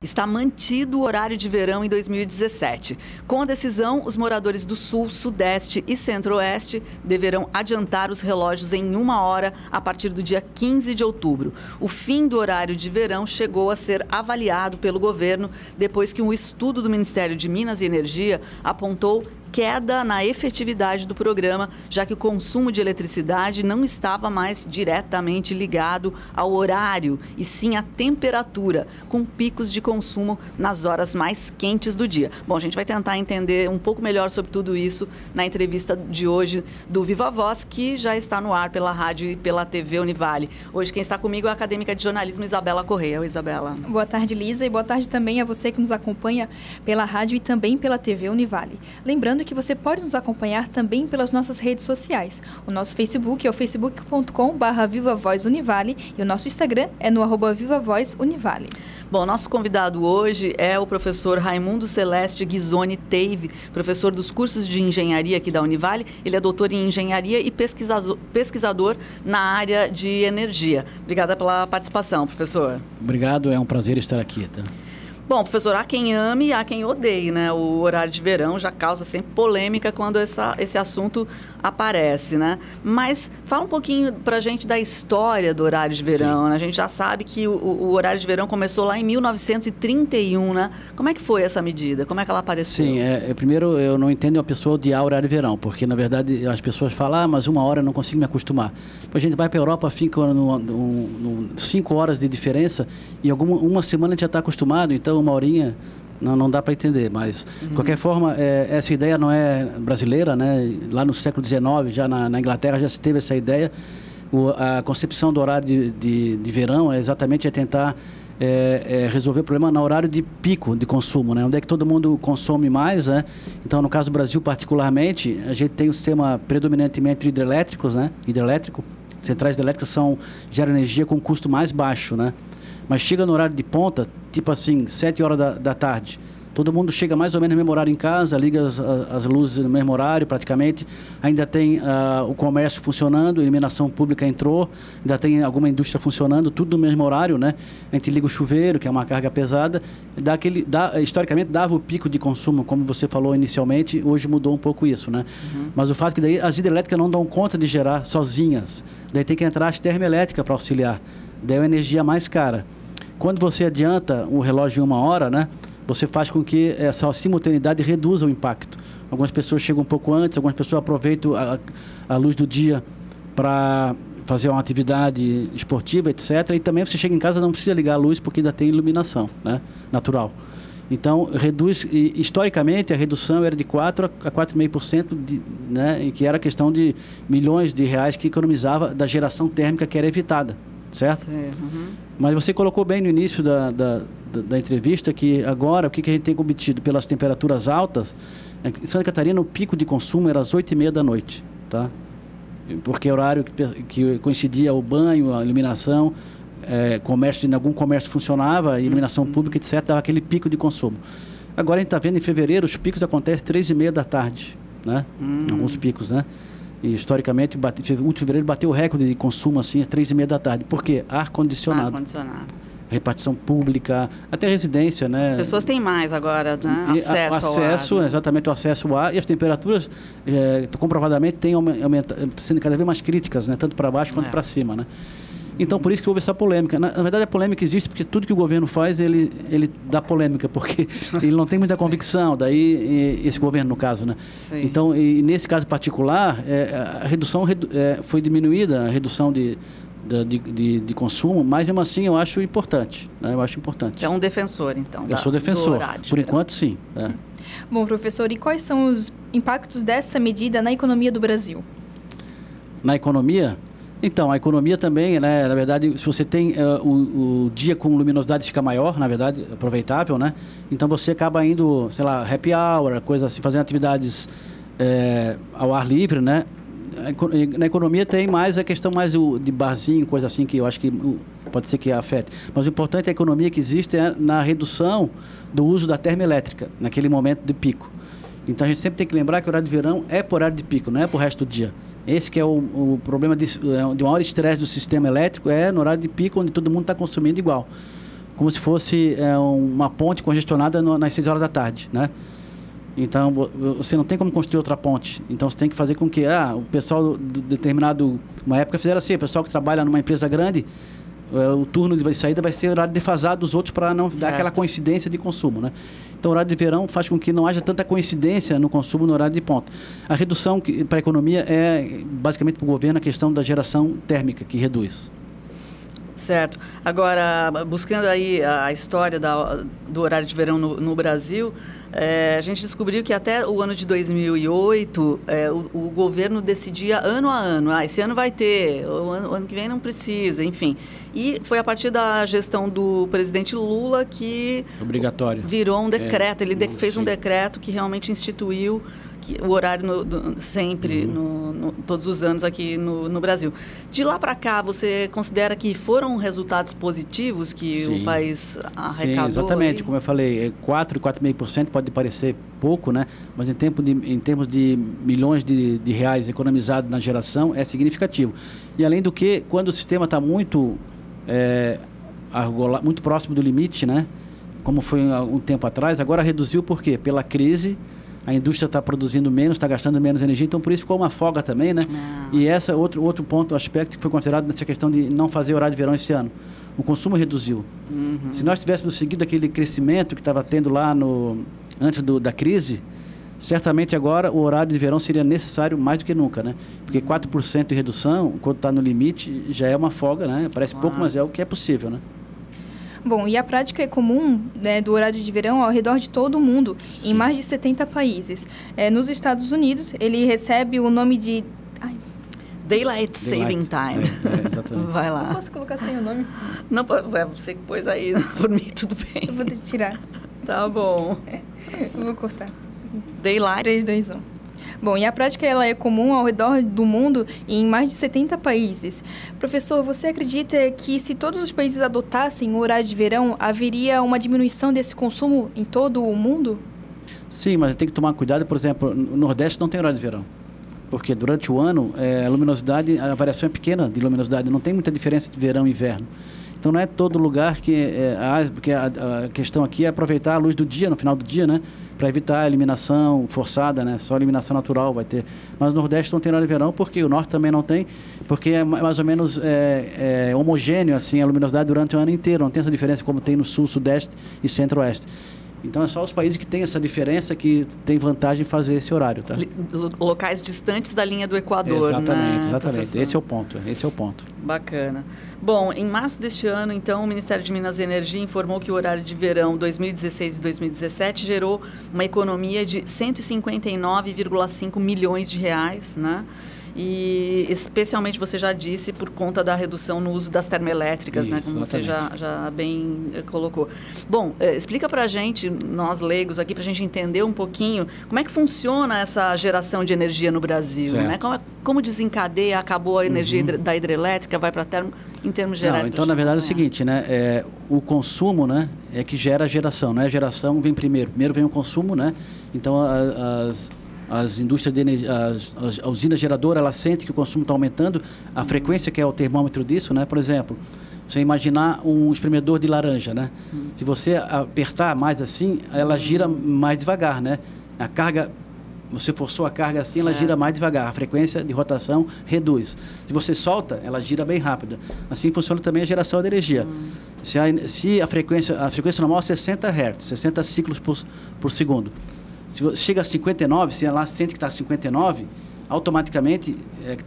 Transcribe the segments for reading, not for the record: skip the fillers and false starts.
Está mantido o horário de verão em 2017. Com a decisão, os moradores do Sul, Sudeste e Centro-Oeste deverão adiantar os relógios em 1 hora a partir do dia 15 de outubro. O fim do horário de verão chegou a ser avaliado pelo governo depois que um estudo do Ministério de Minas e Energia apontou queda na efetividade do programa, já que o consumo de eletricidade não estava mais diretamente ligado ao horário, e sim à temperatura, com picos de consumo nas horas mais quentes do dia. Bom, a gente vai tentar entender um pouco melhor sobre tudo isso na entrevista de hoje do Viva Voz, que já está no ar pela rádio e pela TV Univale. Hoje quem está comigo é a acadêmica de jornalismo Isabela Correia. Oi, Isabela. Boa tarde, Lisa, e boa tarde também a você que nos acompanha pela rádio e também pela TV Univale. Lembrando que você pode nos acompanhar também pelas nossas redes sociais. O nosso Facebook é o facebook.com/VivaVozUnivale e o nosso Instagram é no @VivaVozUnivale. Bom, nosso convidado hoje é o professor Raimundo Celeste Ghisoni Teive, professor dos cursos de engenharia aqui da Univale. Ele é doutor em engenharia e pesquisador na área de energia. Obrigada pela participação, professor. Obrigado, é um prazer estar aqui, tá? Bom, professor, há quem ame e há quem odeie, né? O horário de verão já causa sempre polêmica quando esse assunto aparece, né? Mas fala um pouquinho pra gente da história do horário de verão, né? A gente já sabe que o horário de verão começou lá em 1931, né? Como é que foi essa medida? Como é que ela apareceu? Sim, primeiro eu não entendo uma pessoa odiar o horário de verão, porque na verdade as pessoas falam, mas 1 hora eu não consigo me acostumar. A gente vai para a Europa, fica 5 horas de diferença e uma semana a gente já está acostumado, então 1 horinha não dá para entender, mas de qualquer forma essa ideia não é brasileira, né? Lá no século XIX, já na Inglaterra já se teve essa ideia. A concepção do horário de verão é exatamente tentar resolver o problema no horário de pico de consumo, né? Onde é que todo mundo consome mais, né? Então, no caso do Brasil particularmente, a gente tem um sistema predominantemente hidrelétricos, né? Hidrelétrico, centrais hidrelétricas geram energia com custo mais baixo, né? Mas chega no horário de ponta, tipo assim, 7 horas da tarde. Todo mundo chega mais ou menos no mesmo horário em casa, liga as luzes no mesmo horário praticamente. Ainda tem o comércio funcionando, a iluminação pública entrou, ainda tem alguma indústria funcionando, tudo no mesmo horário, né? A gente liga o chuveiro, que é uma carga pesada. Historicamente dava o pico de consumo, como você falou inicialmente, hoje mudou um pouco isso, né? Mas o fato é que daí as hidrelétricas não dão conta de gerar sozinhas. Daí tem que entrar as termoelétricas para auxiliar. Daí é a energia mais cara. Quando você adianta o relógio em 1 hora, né? Você faz com que essa simultaneidade reduza o impacto. Algumas pessoas chegam um pouco antes, algumas pessoas aproveitam a luz do dia para fazer uma atividade esportiva, etc. E também você chega em casa e não precisa ligar a luz porque ainda tem iluminação, né? Natural. Então, reduz, e, historicamente, a redução era de 4% a 4,5%, né? E que era questão de milhões de reais que economizava da geração térmica que era evitada, certo? Sim. Mas você colocou bem no início da entrevista que agora o que a gente tem obtido pelas temperaturas altas, em Santa Catarina o pico de consumo era às 8h30 da noite, tá? Porque é o horário que coincidia o banho, a iluminação, algum comércio funcionava, iluminação pública, etc., dava aquele pico de consumo. Agora a gente está vendo em fevereiro, os picos acontecem às 3h30 da tarde, né? Alguns picos, né? E historicamente, o último fevereiro bateu o recorde de consumo assim às 3h30 da tarde. Por quê? Ar-condicionado. Ar-condicionado. Repartição pública, até residência, né? As pessoas têm mais agora, né? Acesso ao ar. Né? Exatamente, o acesso ao ar. E as temperaturas, comprovadamente, têm sendo cada vez mais críticas, né? Tanto para baixo quanto para cima, né? Então, por isso que houve essa polêmica. Na verdade, a polêmica existe porque tudo que o governo faz, ele dá polêmica, porque ele não tem muita convicção, daí esse governo, no caso, né? Sim. Então, nesse caso particular, a redução foi diminuída, a redução de consumo, mas mesmo assim eu acho importante, né? Eu acho importante. Você é um defensor, então? Eu sou defensor, por enquanto sim. Bom, professor, e quais são os impactos dessa medida na economia do Brasil? Na economia? Então, a economia também, né? Na verdade, se você tem o dia com luminosidade fica maior, na verdade, aproveitável, né? Então você acaba indo, sei lá, happy hour, coisa assim, fazendo atividades ao ar livre, né? Na economia tem mais a questão mais de barzinho, coisa assim, que eu acho que pode ser que afete. Mas o importante é a economia que existe na redução do uso da termoelétrica, naquele momento de pico. Então a gente sempre tem que lembrar que o horário de verão é por horário de pico, não é por resto do dia. Esse que é o problema de maior estresse do sistema elétrico, no horário de pico, onde todo mundo está consumindo igual. Como se fosse uma ponte congestionada nas 6 horas da tarde, né? Então, você não tem como construir outra ponte. Então, você tem que fazer com que o pessoal de determinado... Uma época fizeram assim, o pessoal que trabalha numa empresa grande, o turno de saída vai ser horário defasado dos outros para não dar aquela coincidência de consumo, né? Então, o horário de verão faz com que não haja tanta coincidência no consumo no horário de ponta. A redução para a economia é, basicamente, para o governo, a questão da geração térmica, que reduz. Certo. Agora, buscando aí a história do horário de verão no Brasil, a gente descobriu que até o ano de 2008, o governo decidia ano a ano. Esse ano vai ter, o ano que vem não precisa, enfim. E foi a partir da gestão do presidente Lula que... Obrigatório. Virou um decreto. Ele fez um decreto que realmente instituiu o horário sempre, todos os anos aqui no Brasil. De lá para cá, você considera que foram resultados positivos que o país arrecadou? Sim, exatamente. Como eu falei, 4,5% pode parecer pouco, né? Mas em termos de milhões de reais economizados na geração, é significativo. E além do que, quando o sistema está muito próximo do limite, né? Como foi um tempo atrás, agora reduziu por quê? Pela crise. A indústria está produzindo menos, está gastando menos energia, então por isso ficou uma folga também, né? E esse é outro ponto, aspecto que foi considerado nessa questão de não fazer horário de verão esse ano. O consumo reduziu. Se nós tivéssemos seguido aquele crescimento que estava tendo lá antes da crise, certamente agora o horário de verão seria necessário mais do que nunca, né? Porque 4% de redução, quando está no limite, já é uma folga, né? Parece pouco, mas é o que é possível, né? Bom, e a prática é comum, né, do horário de verão ao redor de todo o mundo, Sim. em mais de 70 países. Nos Estados Unidos, ele recebe o nome de... Daylight Saving Time. Exatamente. Vai lá. Não posso colocar sem o nome? Não, você que pôs aí, por mim tudo bem. Eu vou tirar. Tá bom. Eu vou cortar. Daylight. 3, 2, 1. Bom, e a prática ela é comum ao redor do mundo e em mais de 70 países. Professor, você acredita que se todos os países adotassem o horário de verão, haveria uma diminuição desse consumo em todo o mundo? Sim, mas tem que tomar cuidado, por exemplo, no Nordeste não tem horário de verão. Porque durante o ano, a variação é pequena de luminosidade, não tem muita diferença de verão e inverno. Então não é todo lugar porque a questão aqui é aproveitar a luz do dia, no final do dia, né? Para evitar a eliminação forçada, né? Só eliminação natural vai ter. Mas no Nordeste não tem horário de verão, porque o Norte também não tem, porque é mais ou menos homogêneo assim, a luminosidade durante o ano inteiro, não tem essa diferença como tem no Sul, Sudeste e Centro-Oeste. Então, é só os países que têm essa diferença que tem vantagem em fazer esse horário, tá? Locais distantes da linha do Equador, exatamente, né, exatamente. professor? Esse é o ponto. Bacana. Bom, em março deste ano, então, o Ministério de Minas e Energia informou que o horário de verão 2016 e 2017 gerou uma economia de 159,5 milhões de reais, né? E especialmente, você já disse, por conta da redução no uso das termoelétricas, isso, né? Como exatamente. Você já bem colocou. Bom, explica para a gente, nós leigos aqui, para a gente entender um pouquinho como é que funciona essa geração de energia no Brasil, certo. Né? Como desencadeia, acabou a energia da hidrelétrica, vai para termo, em termos gerais? Então, na verdade, é o seguinte, né? O consumo, né, é que gera a geração, não é? A geração vem primeiro. Primeiro vem o consumo, né? Então, as indústrias de energia, a usina geradora, ela sente que o consumo está aumentando, a frequência que é o termômetro disso, né? Por exemplo, você imaginar um espremedor de laranja, né? Se você apertar mais assim, ela gira mais devagar, né? A carga, você forçou a carga assim, ela gira mais devagar, a frequência de rotação reduz. Se você solta, ela gira bem rápida. Assim funciona também a geração de energia. Se a frequência normal é 60 Hz, 60 ciclos por segundo. Se chega a 59, se ela sente que está a 59, automaticamente,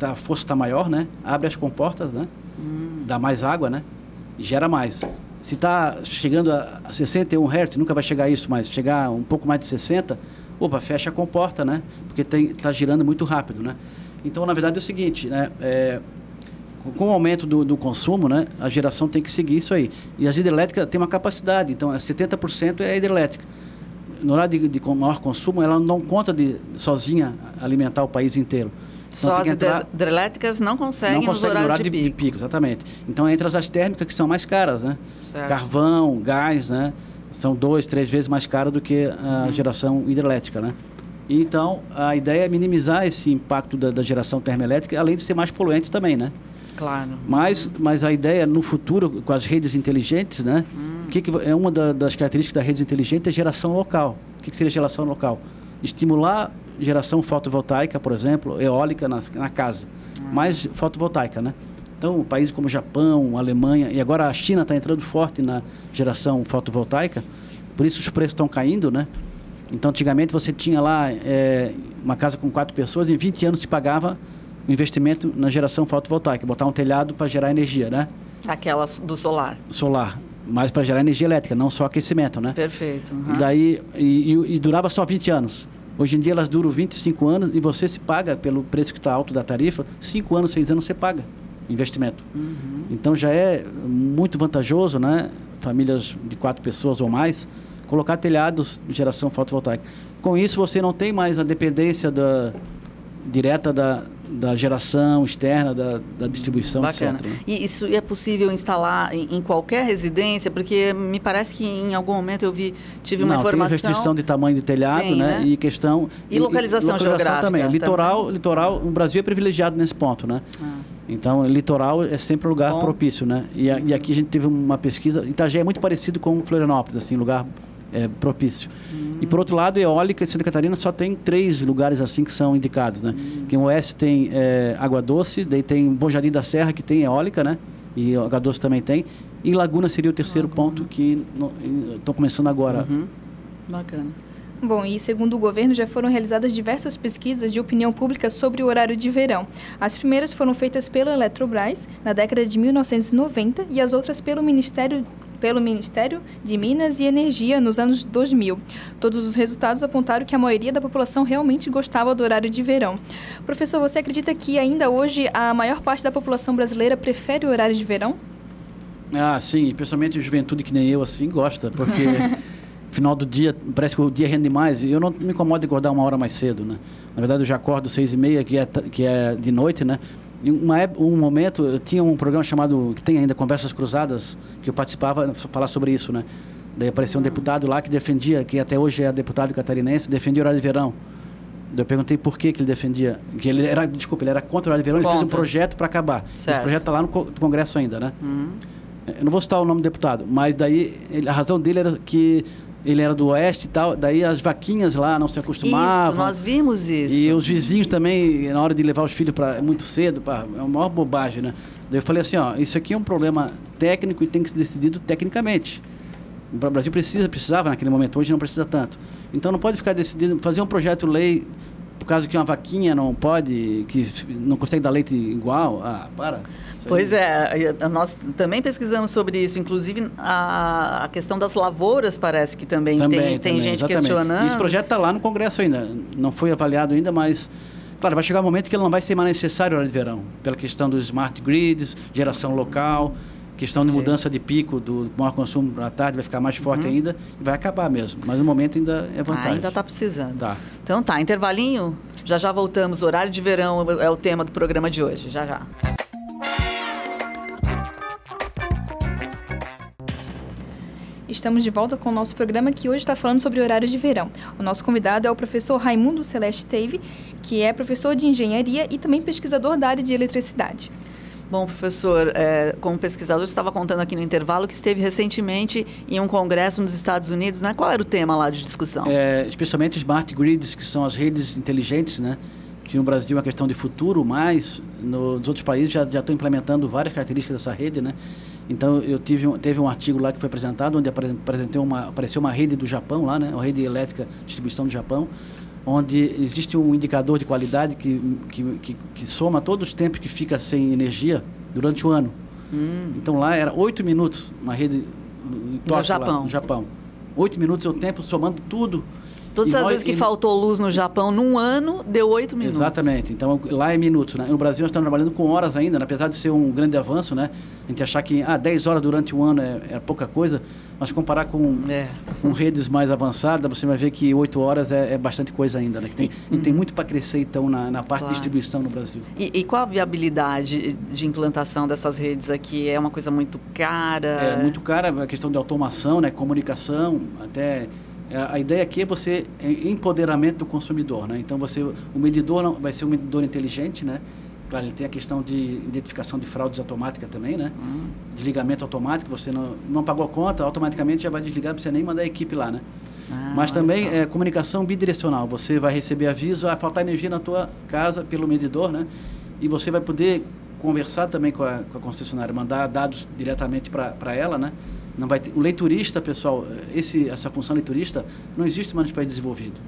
a força está maior, né? Abre as comportas, né? Dá mais água, né? E gera mais. Se está chegando a 61 Hz, nunca vai chegar a isso, mas chegar um pouco mais de 60, fecha a comporta, né? Porque está girando muito rápido, né? Então, na verdade, é o seguinte, né? Com o aumento do consumo, né? A geração tem que seguir isso aí. E as hidrelétricas têm uma capacidade, então 70% é hidrelétrica. No horário de maior consumo, ela não dá conta de sozinha alimentar o país inteiro. Então, só as hidrelétricas não conseguem nos horários de pico. Exatamente. Então, entra as térmicas que são mais caras, né? Certo. Carvão, gás, né? São 2, 3 vezes mais caro do que a geração hidrelétrica, né? Então, a ideia é minimizar esse impacto da geração termoelétrica, além de ser mais poluente também, né? Claro. Mas a ideia no futuro, com as redes inteligentes, né? É uma das características da redes inteligentes é geração local. O que seria geração local? Estimular geração fotovoltaica, por exemplo, eólica na casa. Mais fotovoltaica, né? Então, países como o Japão, a Alemanha, e agora a China está entrando forte na geração fotovoltaica, por isso os preços estão caindo, né? Então, antigamente você tinha lá uma casa com 4 pessoas, em 20 anos se pagava o investimento na geração fotovoltaica, botar um telhado para gerar energia, né? Aquela do solar. Solar, mas para gerar energia elétrica, não só aquecimento, né? Perfeito. E durava só 20 anos. Hoje em dia elas duram 25 anos e você se paga, pelo preço que está alto da tarifa, 5 anos, 6 anos você paga investimento. Então já é muito vantajoso, né? Famílias de 4 pessoas ou mais, colocar telhados de geração fotovoltaica. Com isso você não tem mais a dependência direta da geração externa, da distribuição, bacana. etc. Né? E isso é possível instalar em qualquer residência? Porque me parece que em algum momento tive uma informação... Tem restrição de tamanho de telhado, né? E questão... E localização geográfica também. Litoral, o Brasil é privilegiado nesse ponto, né? Então, litoral é sempre um lugar propício, né? E aqui a gente teve uma pesquisa... Itajaí é muito parecido com Florianópolis, assim, lugar propício. E por outro lado, eólica em Santa Catarina só tem 3 lugares assim que são indicados, né? Que o oeste tem Água Doce, daí tem Bom Jardim da Serra, que tem eólica, né? E Água Doce também tem. E Laguna seria o terceiro ponto que estão começando agora. Bacana. Bom, e segundo o governo, já foram realizadas diversas pesquisas de opinião pública sobre o horário de verão. As primeiras foram feitas pela Eletrobras, na década de 1990, e as outras pelo Ministério de Minas e Energia nos anos 2000. Todos os resultados apontaram que a maioria da população realmente gostava do horário de verão. Professor, você acredita que ainda hoje a maior parte da população brasileira prefere o horário de verão? Ah, sim, principalmente a juventude que nem eu, assim, gosta, porque final do dia, parece que o dia rende mais, e eu não me incomodo de acordar 1 hora mais cedo, né? Na verdade, eu já acordo 6h30, que é de noite, né? Em um momento, eu tinha um programa chamado, que tem ainda, Conversas Cruzadas, que eu participava, falar sobre isso, né? Daí apareceu um deputado lá que defendia, que até hoje é deputado catarinense, defendia o horário de verão. Daí eu perguntei por que ele defendia, que ele era contra o horário de verão, ele fez um projeto para acabar. Certo. Esse projeto está lá no Congresso ainda, né? Eu não vou citar o nome do deputado, mas daí a razão dele era que ele era do oeste e tal, daí as vaquinhas lá não se acostumavam. Isso, nós vimos isso. E os vizinhos também, na hora de levar os filhos muito cedo, é uma maior bobagem, né? Daí eu falei assim, isso aqui é um problema técnico e tem que ser decidido tecnicamente. O Brasil precisava naquele momento, hoje não precisa tanto. Então não pode ficar decidindo, fazer um projeto-lei por causa que uma vaquinha não pode, que não consegue dar leite igual. Para. Pois é, nós também pesquisamos sobre isso, inclusive a questão das lavouras parece que também tem gente exatamente. Questionando. E esse projeto está lá no Congresso ainda, não foi avaliado ainda, mas, claro, vai chegar um momento que ele não vai ser mais necessário na hora de verão, pela questão dos smart grids, geração local, questão de mudança de pico do maior consumo à tarde, vai ficar mais forte ainda e vai acabar mesmo, mas no momento ainda é vantagem. Ainda está precisando. Tá. Então tá, intervalinho, já voltamos, horário de verão é o tema do programa de hoje, já. Estamos de volta com o nosso programa que hoje está falando sobre o horário de verão. O nosso convidado é o professor Raimundo Celeste Teve, que é professor de engenharia e também pesquisador da área de eletricidade. Bom, professor, como pesquisador, você estava contando aqui no intervalo que esteve recentemente em um congresso nos Estados Unidos, né? Qual era o tema lá de discussão? Especialmente smart grids, que são as redes inteligentes, né? Que no Brasil é uma questão de futuro, mas nos outros países já estão implementando várias características dessa rede, né? Então, teve um artigo lá que foi apresentado, onde apareceu uma rede do Japão lá, né? Uma rede elétrica de distribuição do Japão, onde existe um indicador de qualidade que soma todos os tempos que fica sem energia durante o ano. Então, lá era 8 minutos, uma rede no Japão. No Japão. 8 minutos é o tempo, somando tudo. Todas as vezes que faltou luz no Japão num ano, deu 8 minutos. Exatamente. Então, lá é minutos, né? No Brasil, nós estamos trabalhando com horas ainda, né? Apesar de ser um grande avanço, né? A gente achar que 10 horas durante um ano é pouca coisa, mas comparar com redes mais avançadas, você vai ver que 8 horas é bastante coisa ainda, né? Tem muito para crescer, então, na parte de distribuição no Brasil. E qual a viabilidade de implantação dessas redes aqui? É uma coisa muito cara? É muito cara, a questão de automação, né? Comunicação, até A ideia aqui é você empoderamento do consumidor, né? Então o medidor vai ser um medidor inteligente, né? Claro, ele tem a questão de identificação de fraudes automática também, né? Desligamento automático, você não pagou a conta, automaticamente já vai desligar, não precisa nem mandar a equipe lá, né? Mas também comunicação bidirecional, você vai receber aviso, faltar energia na tua casa pelo medidor, né? E você vai poder conversar também com a concessionária, mandar dados diretamente para ela, né? Não vai ter, o leiturista, pessoal, essa função leiturista não existe mais nos países desenvolvidos.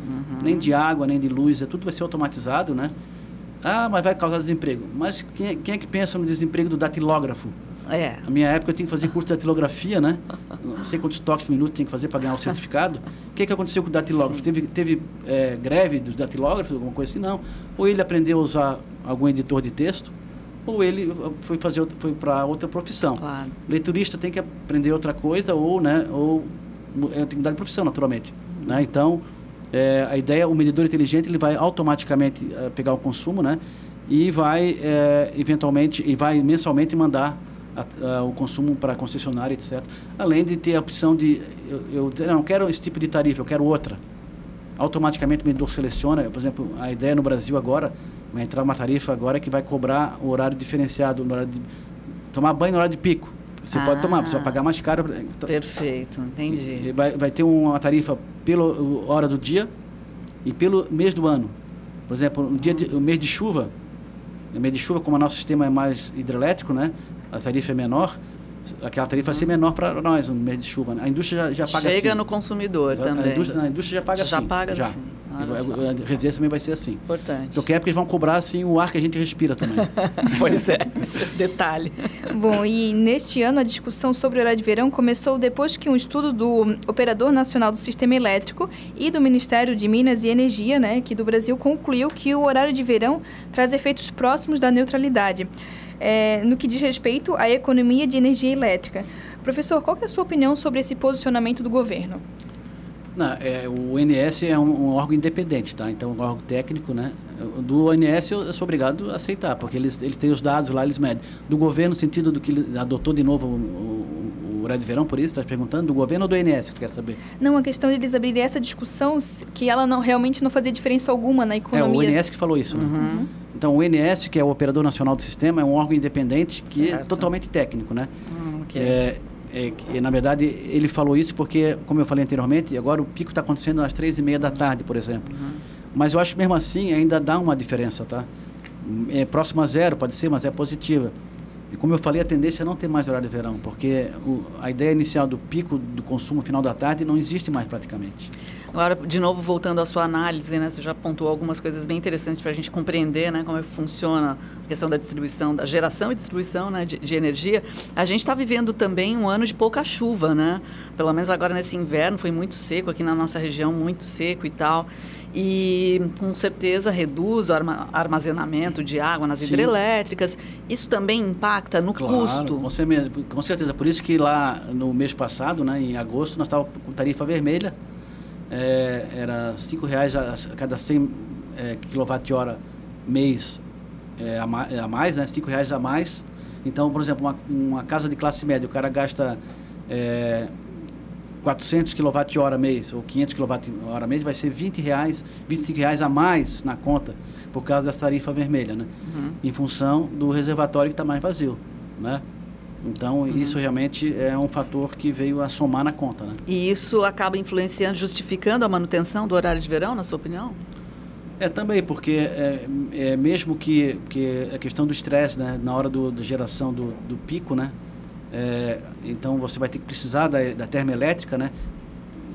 Nem de água, nem de luz, tudo vai ser automatizado, né? Mas vai causar desemprego. Mas quem é que pensa no desemprego do datilógrafo? Na minha época eu tinha que fazer curso de datilografia, né? Não sei quantos toques por minuto tinha que fazer para ganhar o certificado. O que aconteceu com o datilógrafo? Teve greve dos datilógrafos, alguma coisa assim? Não. Ou ele aprendeu a usar algum editor de texto, ou ele foi para outra profissão. Claro. Leiturista tem que aprender outra coisa, ou tem que mudar de profissão, naturalmente. Né? Então, a ideia, o medidor inteligente, ele vai automaticamente pegar o consumo, né? E vai, eventualmente, mensalmente mandar o consumo para a concessionária, etc. Além de ter a opção de, eu não quero esse tipo de tarifa, eu quero outra. Automaticamente o medidor seleciona, por exemplo, a ideia no Brasil agora, vai entrar uma tarifa agora que vai cobrar o horário diferenciado, no horário de tomar banho no horário de pico. Você pode tomar, você vai pagar mais caro. Perfeito, entendi. Vai ter uma tarifa pela hora do dia e pelo mês do ano. Por exemplo, o mês de chuva, como o nosso sistema é mais hidrelétrico, né? A tarifa é menor, aquela tarifa vai ser menor para nós no mês de chuva. Né? A indústria já paga assim. Chega no consumidor também. A indústria já paga assim. Já paga assim. A residência também vai ser assim. Importante. Então, que é porque eles vão cobrar assim, o ar que a gente respira também. Pois é, detalhe. Bom, e neste ano a discussão sobre o horário de verão começou depois que um estudo do Operador Nacional do Sistema Elétrico e do Ministério de Minas e Energia, né, aqui do Brasil, concluiu que o horário de verão traz efeitos próximos da neutralidade, no que diz respeito à economia de energia elétrica. Professor, qual que é a sua opinião sobre esse posicionamento do governo? Não, o ONS é um órgão independente, tá? Então, um órgão técnico, né? Do ONS eu sou obrigado a aceitar, porque eles têm os dados lá, eles medem. Do governo, no sentido do que ele adotou de novo o horário de verão, por isso, está perguntando, do governo ou do ONS, que quer saber? Não, a questão de eles abrirem essa discussão, que ela realmente não fazia diferença alguma na economia. É o ONS que falou isso, né? Então, o ONS, que é o Operador Nacional do Sistema, é um órgão independente que é totalmente técnico, né? Okay. Na verdade, ele falou isso porque, como eu falei anteriormente, agora o pico está acontecendo às 3h30 da tarde, por exemplo. Mas eu acho que mesmo assim ainda dá uma diferença, tá? É próximo a zero, pode ser, mas é positiva. E como eu falei, a tendência é não ter mais horário de verão, porque a ideia inicial do pico do consumo final da tarde não existe mais praticamente. Agora, de novo, voltando à sua análise, né, você já pontuou algumas coisas bem interessantes para a gente compreender, né, como é que funciona a questão da distribuição, da geração e distribuição, né, de energia. A gente está vivendo também um ano de pouca chuva, né? Pelo menos agora nesse inverno foi muito seco aqui na nossa região, muito seco e tal. E com certeza reduz o armazenamento de água nas hidrelétricas. Isso também impacta no custo? Com certeza. Por isso que lá no mês passado, né, em agosto, nós estávamos com tarifa vermelha. Era R$5 a cada 100 kWh mês a mais, né? R$5 a mais. Então, por exemplo, uma casa de classe média, o cara gasta 400 kWh mês ou 500 kWh mês, vai ser R$20, R$25 a mais na conta por causa dessa tarifa vermelha, né? Em função do reservatório que está mais vazio, né? Então, isso realmente é um fator que veio a somar na conta, né? E isso acaba influenciando, justificando a manutenção do horário de verão, na sua opinião? Também, porque mesmo que a questão do estresse, né, na hora da geração do pico, né? Então, você vai ter que precisar da termoelétrica, né?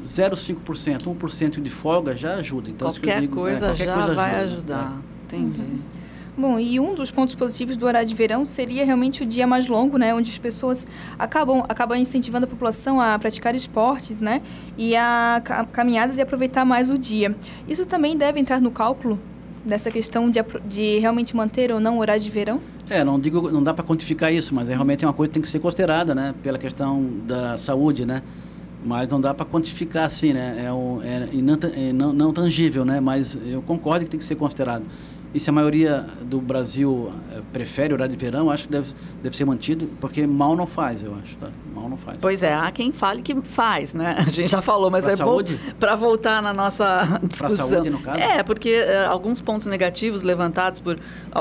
0,5%, 1% de folga já ajuda. Então, qualquer coisa já vai ajudar. Entendi. Bom, e um dos pontos positivos do horário de verão seria realmente o dia mais longo, né? Onde as pessoas acabam incentivando a população a praticar esportes, né? E a caminhadas e aproveitar mais o dia. Isso também deve entrar no cálculo dessa questão de realmente manter ou não o horário de verão? Não dá para quantificar isso, mas realmente é uma coisa que tem que ser considerada, né? Pela questão da saúde, né? Mas não dá para quantificar assim, né? Não tangível, né? Mas eu concordo que tem que ser considerado. E se a maioria do Brasil prefere o horário de verão, acho que deve ser mantido, porque mal não faz, eu acho. Tá? Mal não faz. Pois é, há quem fale que faz, né? A gente já falou, mas é bom para voltar na nossa discussão. Para a saúde, no caso? Porque alguns pontos negativos levantados por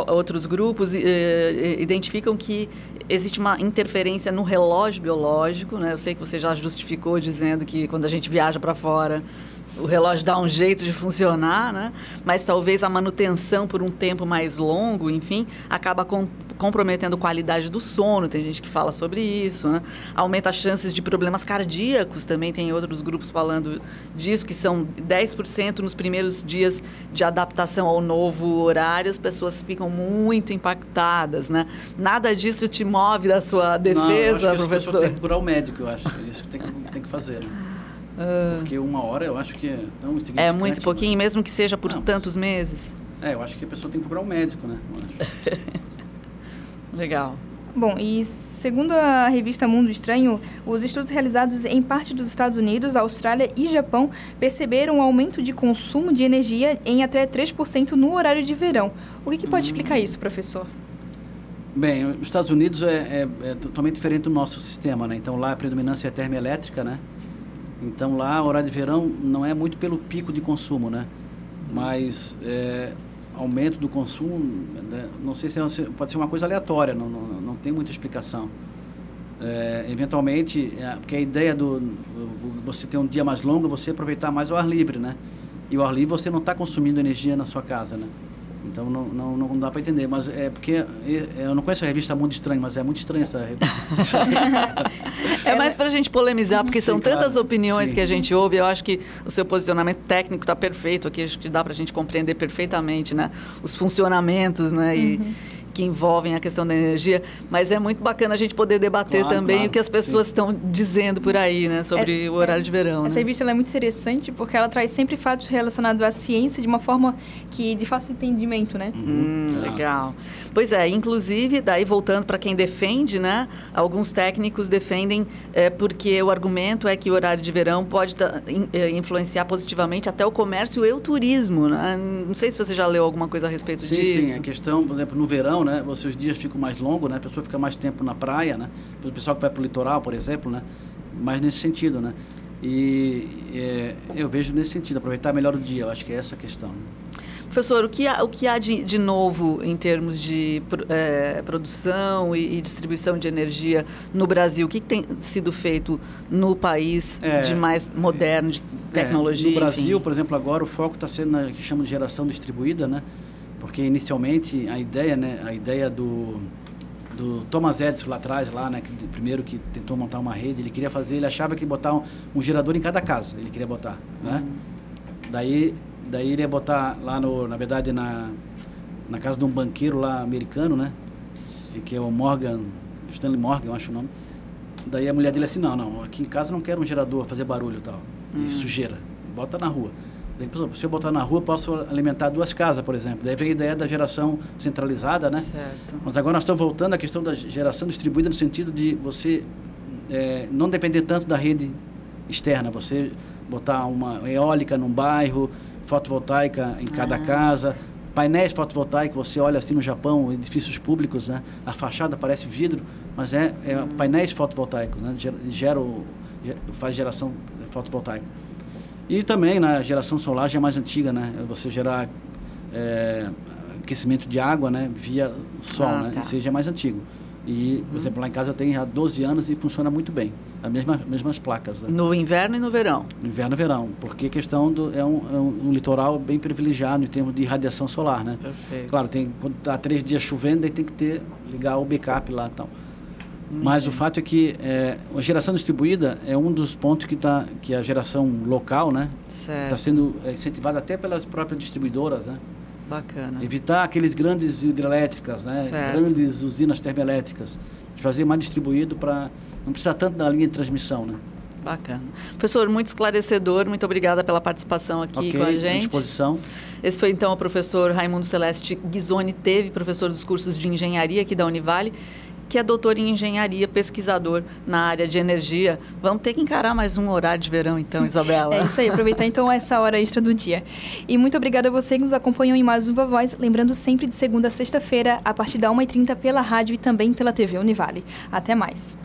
outros grupos identificam que existe uma interferência no relógio biológico, né? Eu sei que você já justificou dizendo que quando a gente viaja para fora, o relógio dá um jeito de funcionar, né? Mas talvez a manutenção por um tempo mais longo, enfim, acaba comprometendo a qualidade do sono. Tem gente que fala sobre isso, né? Aumenta as chances de problemas cardíacos, também tem outros grupos falando disso, que são 10% nos primeiros dias de adaptação ao novo horário, as pessoas ficam muito impactadas, né? Nada disso te move da sua defesa, não, professor? Tem que procurar o médico, eu acho. Isso que tem que fazer, né? Porque 1 hora eu acho que é tão insignificante. É muito pouquinho, mesmo que seja por tantos meses? Eu acho que a pessoa tem que procurar um médico, né? Legal. Bom, e segundo a revista Mundo Estranho, os estudos realizados em parte dos Estados Unidos, Austrália e Japão perceberam um aumento de consumo de energia em até 3% no horário de verão. O que pode explicar isso, professor? Bem, os Estados Unidos é totalmente diferente do nosso sistema, né? Então lá a predominância é termoelétrica, né? Então lá o horário de verão não é muito pelo pico de consumo, né? Mas aumento do consumo, né? Não sei se pode ser uma coisa aleatória, não tem muita explicação. Eventualmente, porque a ideia você ter um dia mais longo, você aproveitar mais o ar livre, né? E o ar livre você não está consumindo energia na sua casa, né? Então não dá para entender, mas é porque eu não conheço a revista Mundo Estranho, mas é muito estranha essa revista. É mais para a gente polemizar, porque são tantas opiniões que a gente ouve. Eu acho que o seu posicionamento técnico está perfeito aqui, acho que dá para a gente compreender perfeitamente, né, os funcionamentos, né, que envolvem a questão da energia, mas é muito bacana a gente poder debater também o que as pessoas estão dizendo por aí, né, sobre o horário de verão. Essa revista ela é muito interessante porque ela traz sempre fatos relacionados à ciência de uma forma de fácil entendimento, né? Legal. Pois é, inclusive, daí voltando para quem defende, né, alguns técnicos defendem porque o argumento é que o horário de verão pode influenciar positivamente até o comércio e o turismo, né? Não sei se você já leu alguma coisa a respeito disso. Sim, a questão, por exemplo, no verão, né, os dias ficam mais longos, né, a pessoa fica mais tempo na praia, né, o pessoal que vai para o litoral, por exemplo, né, mais nesse sentido, né, e eu vejo nesse sentido, aproveitar melhor o dia, eu acho que é essa a questão. Professor, o que há de novo em termos de produção e distribuição de energia no Brasil? O que tem sido feito no país de mais moderno, de tecnologia? No Brasil, por exemplo, agora o foco está sendo na que chama de geração distribuída, né? Porque inicialmente a ideia do Thomas Edison lá atrás, né, primeiro que tentou montar uma rede, ele achava que ia botar um gerador em cada casa, ele queria botar, né? Daí ele ia botar lá na verdade na casa de um banqueiro lá americano, né, que é o Stanley Morgan, eu acho o nome. Daí a mulher dele assim, não, aqui em casa não quero um gerador fazer barulho e tal, e sujeira, bota na rua. Se eu botar na rua, posso alimentar 2 casas, por exemplo. Daí vem a ideia da geração centralizada, né? Certo. Mas agora nós estamos voltando à questão da geração distribuída no sentido de você não depender tanto da rede externa. Você botar uma eólica num bairro, fotovoltaica em cada casa, painéis fotovoltaicos, você olha assim no Japão, edifícios públicos, né? A fachada parece vidro, mas painéis fotovoltaicos, né? Faz geração fotovoltaica. E também, né, a geração solar já é mais antiga, né? Você gerar aquecimento de água, né, via sol, né? Isso já é mais antigo. E, por exemplo, lá em casa eu tenho já 12 anos e funciona muito bem. As mesmas placas. Né? No inverno e no verão? No inverno e verão, porque a questão é um litoral bem privilegiado em termos de radiação solar, né? Perfeito. Claro, quando está 3 dias chovendo, aí tem que ligar o backup lá e tal. Mas o fato é que a geração distribuída é um dos pontos que a geração local, né, está sendo incentivada até pelas próprias distribuidoras, né? Bacana. Evitar aqueles grandes hidrelétricas, né, grandes usinas termoelétricas, de fazer mais distribuído para não precisar tanto da linha de transmissão, né? Bacana. Professor, muito esclarecedor, muito obrigada pela participação aqui com a gente. À disposição. Esse foi então o professor Raimundo Celeste Ghisoni, professor dos cursos de engenharia aqui da Univale, que é doutor em engenharia, pesquisador na área de energia. Vamos ter que encarar mais um horário de verão, então, Isabela. É isso aí, aproveitar então essa hora extra do dia. E muito obrigada a você que nos acompanhou em mais um Viva Voz, lembrando sempre de segunda a sexta-feira, a partir da 1h30 pela rádio e também pela TV Univale. Até mais.